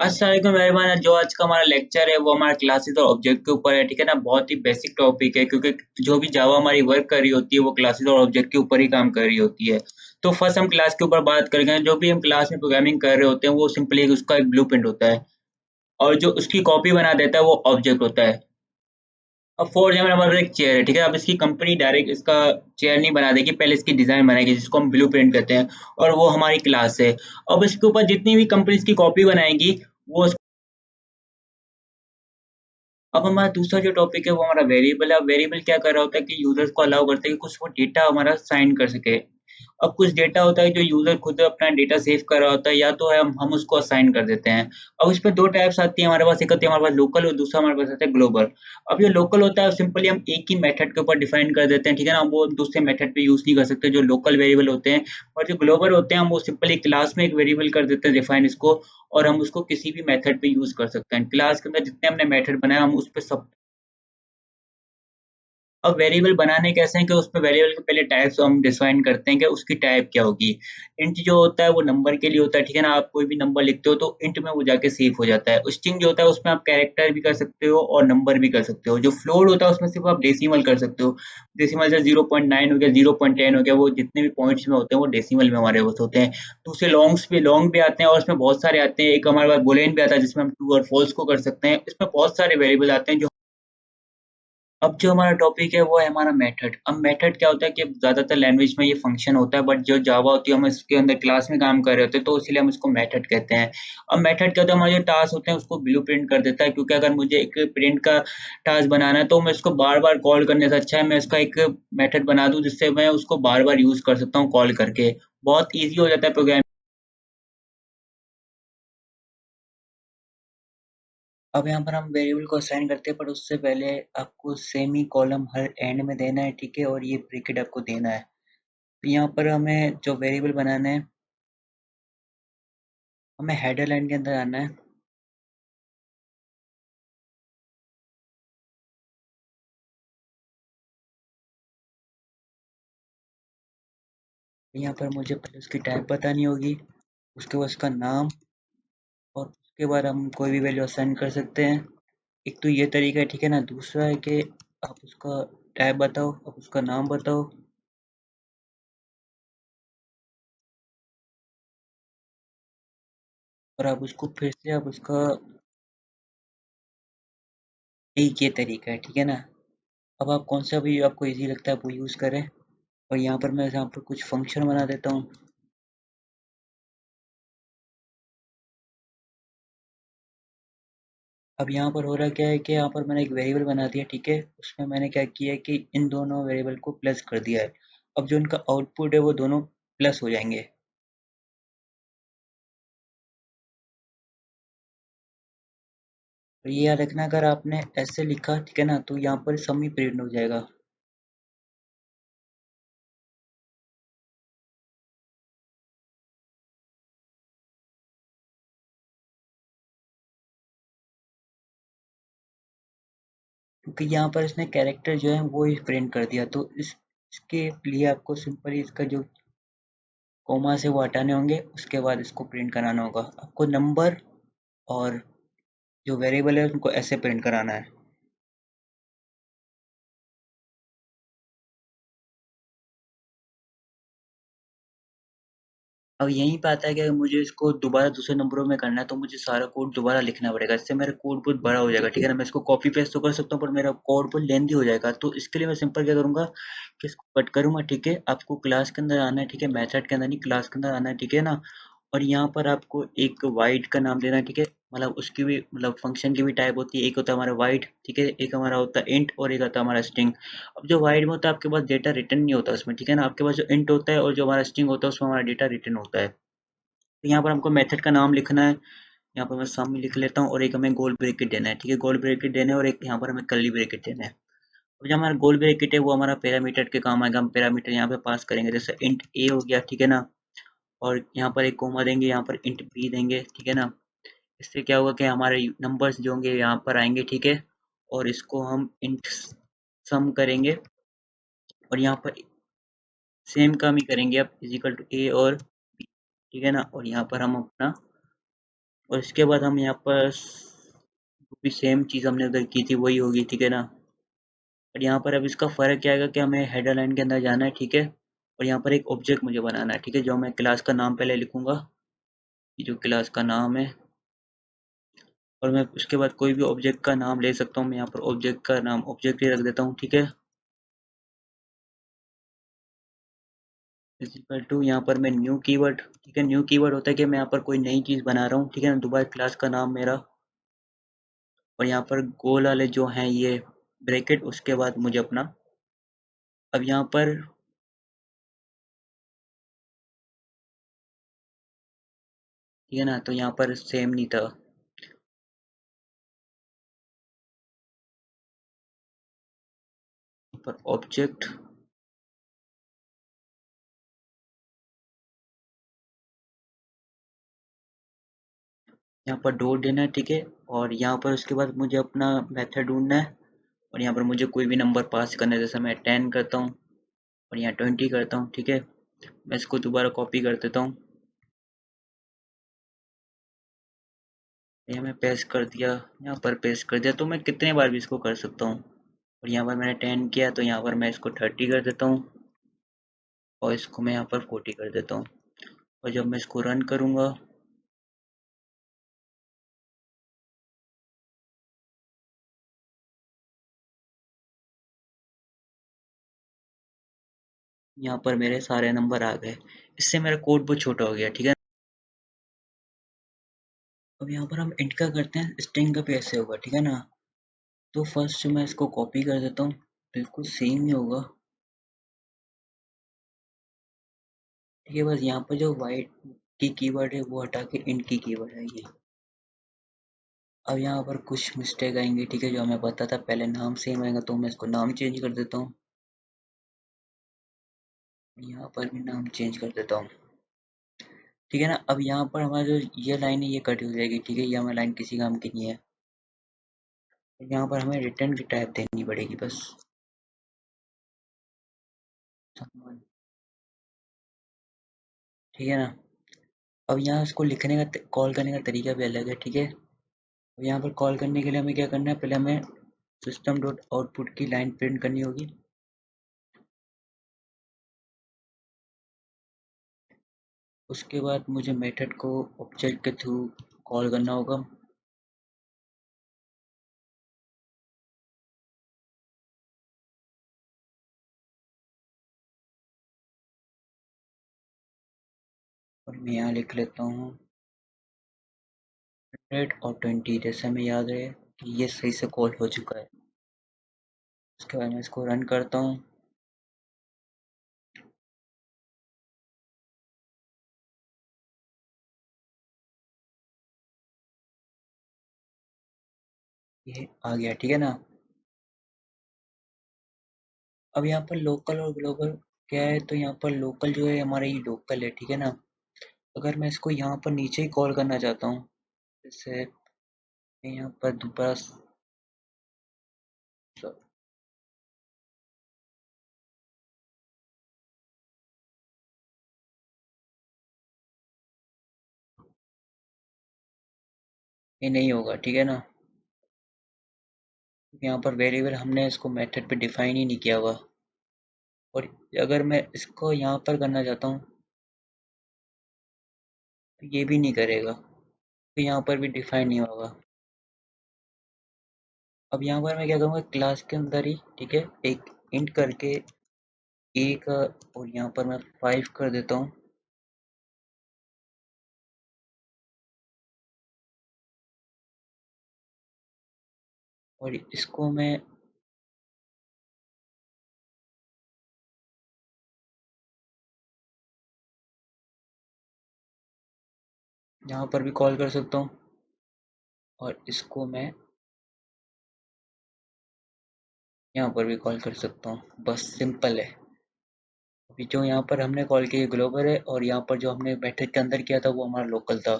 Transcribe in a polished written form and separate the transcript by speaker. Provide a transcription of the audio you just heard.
Speaker 1: अस्सलामुअलैकुम एवरीवन। जो आज का हमारा लेक्चर है वो हमारा क्लासेस और ऑब्जेक्ट के ऊपर है। ठीक है ना, बहुत ही बेसिक टॉपिक है क्योंकि जो भी जावा हमारी वर्क कर रही होती है वो क्लासेस और ऑब्जेक्ट के ऊपर ही काम कर रही होती है। तो फर्स्ट हम क्लास के ऊपर बात करेंगे। जो भी हम क्लास में प्रोग्रामिंग कर रहे होते हैं वो सिंपली उसका एक ब्लूप्रिंट होता है और जो उसकी कॉपी बना देता है वो ऑब्जेक्ट होता है। अब फॉर एग्जाम्पल हमारे पास एक चेयर है। ठीक है, अब इसकी कंपनी डायरेक्ट इसका चेयर नहीं बना देगी, पहले इसकी डिजाइन बनाएगी जिसको हम ब्लू प्रिंट कहते हैं, और वो हमारी क्लास है। अब इसके ऊपर जितनी भी कंपनी इसकी कॉपी बनाएगी वो। अब हमारा दूसरा जो टॉपिक है वो हमारा वेरिएबल है। अब वेरिएबल क्या कर रहा होता है कि यूजर्स को अलाउ करता है कि कुछ वो डेटा हमारा साइन कर सके। अब कुछ डेटा होता है जो यूजर खुद अपना डेटा सेव कर रहा होता है, या तो है हम उसको असाइन कर देते हैं। अब इसमें दो टाइप्स आती है हमारे पास, एक होती है हमारे पास लोकल और दूसरा हमारे पास आता है ग्लोबल। अब जो लोकल होता है सिंपली हम एक ही मेथड के ऊपर डिफाइन कर देते हैं। ठीक है ना, वो दूसरे मेथड पे यूज नहीं कर सकते जो लोकल वेरिएबल होते हैं। और जो ग्लोबल होते हैं हम वो सिंपली क्लास में एक वेरिएबल कर देते हैं डिफाइन इसको, और हम उसको किसी भी मेथड पे यूज कर सकते हैं। क्लास के अंदर जितने हमने मेथड बनाए हम उस पे सब। अब वेरिएबल बनाने कैसे हैं कि उसमें वेरिएबल के पहले टाइप्स हम डिफाइन करते हैं कि उसकी टाइप क्या होगी। इंट जो होता है वो नंबर के लिए होता है। ठीक है ना, आप कोई भी नंबर लिखते हो तो इंट में वो जाके सेव हो जाता है। स्ट्रिंग जो होता है उसमें आप कैरेक्टर भी कर सकते हो और नंबर भी कर सकते हो। जो फ्लोट होता है उसमें सिर्फ आप डेसिमल कर सकते हो। डेसिमल से 0.9 हो गया, 0.10 हो गया, वो जितने भी पॉइंट्स में होते हैं वो डेसिमल में हमारे पास होते हैं। दूसरे लॉन्ग भी आते हैं और उसमें बहुत सारे आते हैं। एक हमारे पास बुलियन भी आता है जिसमें हम ट्रू और फॉल्स को कर सकते हैं। इसमें बहुत सारे वेरिएबल आते हैं जो। अब जो हमारा टॉपिक है वो है हमारा मेथड। अब मेथड क्या होता है कि ज़्यादातर लैंग्वेज में ये फंक्शन होता है, बट जो जावा होती है हम इसके अंदर क्लास में काम कर रहे होते हैं तो इसीलिए हम इसको मेथड कहते हैं। अब मेथड क्या होता है, हमारे जो टास्क होते हैं उसको ब्लू प्रिंट कर देता है, क्योंकि अगर मुझे एक प्रिंट का टास्क बनाना है तो मैं इसको बार बार कॉल करने से अच्छा है मैं इसका एक मेथड बना दूं जिससे मैं उसको बार बार यूज कर सकता हूँ कॉल करके। बहुत ईजी हो जाता है प्रोग्राम। अब यहाँ पर हम वेरिएबल को असाइन करते हैं, पर उससे पहले आपको सेमी कॉलम हर एंड में देना है। ठीक है, और ये ब्रैकेट आपको देना है। तो यहाँ पर हमें जो वेरिएबल बनाना है, हमें हेडर लाइन के अंदर आना है। यहाँ पर मुझे पहले उसकी टाइप बतानी होगी, उसके बाद उसका नाम, और उसके बाद हम कोई भी वैल्यू असाइन कर सकते हैं। एक तो ये तरीका है। ठीक है ना, दूसरा है कि आप उसका टाइप बताओ, आप उसका नाम बताओ, और आप उसको फिर से आप उसका। एक ये तरीका है। ठीक है ना, अब आप कौन सा भी आपको इजी लगता है आप वो यूज़ करें। और यहाँ पर मैं यहाँ पर कुछ फंक्शन बना देता हूँ। अब यहाँ पर हो रहा क्या है कि यहाँ पर मैंने एक वेरिएबल बना दिया। ठीक है, उसमें मैंने क्या किया है कि इन दोनों वेरिएबल को प्लस कर दिया है। अब जो इनका आउटपुट है वो दोनों प्लस हो जाएंगे। और ये याद रखना, अगर आपने ऐसे लिखा ठीक है ना तो यहाँ पर सम ही प्रिंट हो जाएगा। क्योंकि यहाँ पर इसने कैरेक्टर जो है वो ही प्रिंट कर दिया, तो इसके लिए आपको सिंपली इसका जो कोमा से वो हटाने होंगे, उसके बाद इसको प्रिंट कराना होगा आपको। नंबर और जो वेरिएबल है उनको ऐसे प्रिंट कराना है। अब यहीं पे आता है कि अगर मुझे इसको दोबारा दूसरे नंबरों में करना है तो मुझे सारा कोड दोबारा लिखना पड़ेगा। इससे मेरा कोड बहुत बड़ा हो जाएगा। ठीक है ना, मैं इसको कॉपी पेस्ट तो कर सकता हूँ पर मेरा कोड बहुत लेंदी हो जाएगा। तो इसके लिए मैं सिंपल क्या करूँगा कि इसको कट करूँगा। ठीक है, आपको क्लास के अंदर आना है। ठीक है, मेथड के अंदर नहीं, क्लास के अंदर आना है। ठीक है ना, और यहाँ पर आपको एक वाइड का नाम देना है। ठीक है, मतलब उसकी भी मतलब फंक्शन की भी टाइप होती है। एक होता है हमारा वाइड, ठीक है, एक हमारा होता है इंट, और एक होता है हमारा स्ट्रिंग। अब जो वाइड में होता है आपके पास डेटा रिटर्न नहीं होता उसमें। ठीक है ना, आपके पास जो इंट होता है और जो हमारा स्ट्रिंग होता है उसमें हमारा डेटा रिटर्न होता है। तो यहाँ पर हमको मेथड का नाम लिखना है। यहाँ पर मैं सम लिख लेता हूँ, और एक हमें गोल ब्रेकेट देना है। ठीक है, गोल ब्रेकेट देना है, और एक यहाँ पर हमें कर्ली ब्रेकेट देना है। अब जो हमारा गोल ब्रेकेट है वो हमारा पैरामीटर के काम आएगा। हम पैरामीटर यहाँ पे पास करेंगे, जैसे इंट ए हो गया। ठीक है ना, और यहाँ पर एक कोमा देंगे, यहाँ पर इंट बी देंगे। ठीक है ना, इससे क्या होगा कि हमारे नंबर्स जो होंगे यहाँ पर आएंगे। ठीक है, और इसको हम इंट सम करेंगे, और यहाँ पर सेम काम ही करेंगे अब, इजिकल टू ए और बी। ठीक है ना, और यहाँ पर हम अपना और इसके बाद हम यहाँ पर भी सेम चीज़ हमने उधर की थी वही होगी, ठीक है ना। और यहाँ पर अब इसका फ़र्क क्या आएगा कि हमें हेडर लाइन के अंदर जाना है, ठीक है। और यहाँ पर एक ऑब्जेक्ट मुझे बनाना है, ठीक है, जो मैं क्लास का नाम पहले लिखूंगा, ये जो क्लास का नाम है। और मैं उसके बाद कोई भी ऑब्जेक्ट का नाम ले सकता हूँ, मैं यहाँ पर ऑब्जेक्ट का नाम ऑब्जेक्ट ही रख देता हूँ, ठीक है। इज इक्वल टू यहाँ पर मैं न्यू कीवर्ड, ठीक है, न्यू कीवर्ड होता है कि मैं यहाँ पर कोई नई चीज़ बना रहा हूँ, ठीक है ना, दोबारा क्लास का नाम मेरा। और यहाँ पर गोल वाले जो हैं ये ब्रैकेट, उसके बाद मुझे अपना, अब यहाँ पर, ठीक है ना, तो यहाँ पर सेम नहीं था। पर ऑब्जेक्ट, यहाँ पर डॉट देना है, ठीक है। और यहाँ पर उसके बाद मुझे अपना मेथड ढूंढना है। और यहाँ पर मुझे कोई भी नंबर पास करना है, जैसे मैं 10 करता हूँ और यहाँ 20 करता हूँ, ठीक है। मैं इसको दोबारा कॉपी कर देता हूँ, यहाँ मैं पेस्ट कर दिया, यहाँ पर पेस्ट कर दिया, तो मैं कितने बार भी इसको कर सकता हूँ। और यहाँ पर मैंने 10 किया, तो यहाँ पर मैं इसको 30 कर देता हूँ और इसको मैं यहाँ पर 40 कर देता हूँ। और जब मैं इसको रन करूँगा, यहाँ पर मेरे सारे नंबर आ गए। इससे मेरा कोड बहुत छोटा हो गया, ठीक है। अब यहाँ पर हम इंट का करते हैं, स्ट्रिंग का भी ऐसे होगा, ठीक है ना। तो फर्स्ट मैं इसको कॉपी कर देता हूँ, बिल्कुल सेम ही होगा, ठीक है। बस यहाँ पर जो वाइट की कीवर्ड है वो हटा के इंट की कीवर्ड है ये। अब यहाँ पर कुछ मिस्टेक आएंगे, ठीक है, जो हमें पता था पहले नाम सेम आएगा, तो मैं इसको नाम चेंज कर देता हूँ। यहाँ पर भी नाम चेंज कर देता हूँ, ठीक है ना। अब यहाँ पर हमारा जो ये लाइन है ये कट हो जाएगी, ठीक है, ये हमारी लाइन किसी काम की नहीं है। यहाँ पर हमें रिटर्न की टाइप देनी पड़ेगी बस, ठीक है ना। अब यहाँ इसको लिखने का कॉल करने का तरीका भी अलग है, ठीक है। अब यहाँ पर कॉल करने के लिए हमें क्या करना है, पहले हमें सिस्टम डॉट आउटपुट की लाइन प्रिंट करनी होगी। उसके बाद मुझे मेथड को ऑब्जेक्ट के थ्रू कॉल करना होगा। और मैं यहाँ लिख लेता हूँ 100 और 20, जैसे हमें याद है कि ये सही से कॉल हो चुका है। उसके बाद मैं इसको रन करता हूँ, ये आ गया, ठीक है ना। अब यहाँ पर लोकल और ग्लोबल क्या है, तो यहाँ पर लोकल जो है हमारा ये लोकल है, ठीक है ना। अगर मैं इसको यहाँ पर नीचे ही कॉल करना चाहता हूँ, जैसे मैं यहाँ पर दोबारा ये नहीं होगा, ठीक है ना। यहाँ पर वेरिएबल हमने इसको मेथड पे डिफाइन ही नहीं किया हुआ। और अगर मैं इसको यहाँ पर करना चाहता हूँ तो ये भी नहीं करेगा, तो यहाँ पर भी डिफाइन नहीं होगा। अब यहाँ पर मैं क्या करूँगा, क्लास के अंदर ही, ठीक है, एक इंट करके एक, और यहाँ पर मैं 5 कर देता हूँ। और इसको मैं यहाँ पर भी कॉल कर सकता हूँ और इसको मैं यहाँ पर भी कॉल कर सकता हूँ, बस सिंपल है। अभी जो यहाँ पर हमने कॉल किया ग्लोबल है, और यहाँ पर जो हमने मेथड के अंदर किया था वो हमारा लोकल था।